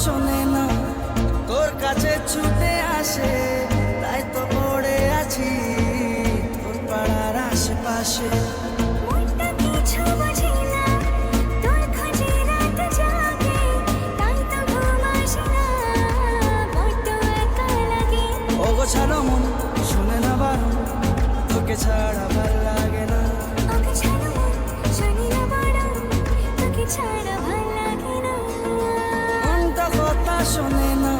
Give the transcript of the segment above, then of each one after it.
শোনে না তোর কাছে ছুটে আসে, তাই তো পড়ে আছি তোর পাড়ার আশেপাশে। ছাড়ো মন শুনে না বারণ, তোকে ছাড়া ভাল লাগে না। মনটা কথা শোনে না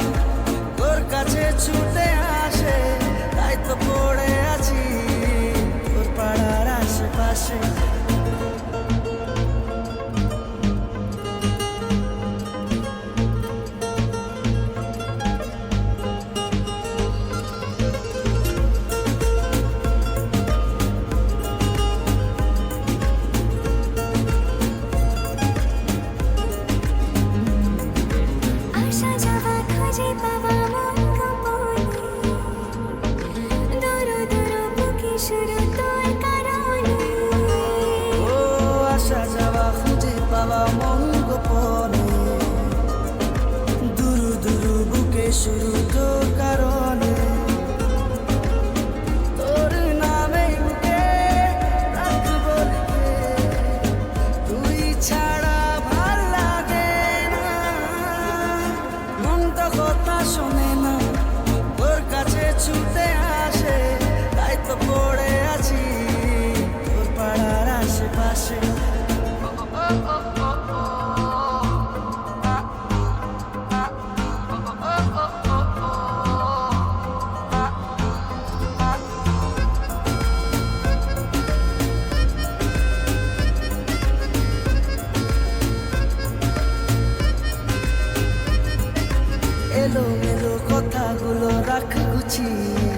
তোর কাছে ছুটে আসে, তাই তো পড়ে আছি তোর পাড়ার আশেপাশে। আসা যাওয়া খুঁজে পাওয়া মন গোপনে, দুরু দুরু বুকে শুরু তোর কারণে। তোর নামে বুকে রাখবো লিখে, তুই ছাড়া ভাল লাগে না। মন তো কথা শোনে না তোর কাছে ছুটে আসে, তাই তো পড়ে আছি তোর পাড়ার আশেপাশে। এলোমেলো কথাগুলো রাখ গুছিয়ে,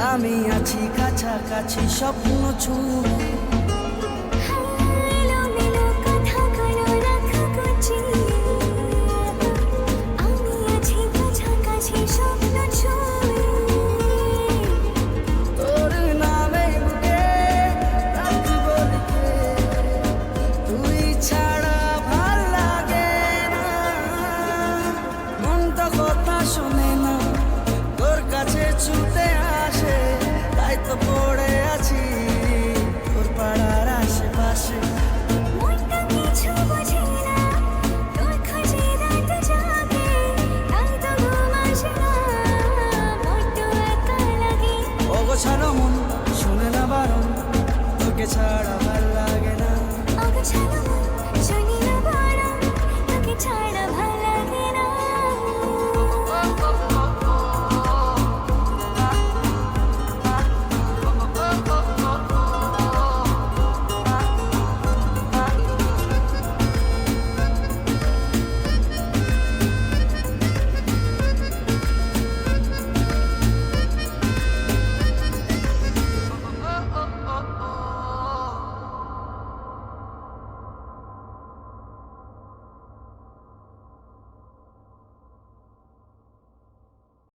আমি আছি কাছাকাছি স্বপ্ন ছুঁয়ে। তোর নামে বুকে রাখবো লিখে, তুই ছাড়া ভাল লাগে না। মন তো কথা শোনে না তোর কাছে ছুটে আসে, তাই তো পড়ে আছি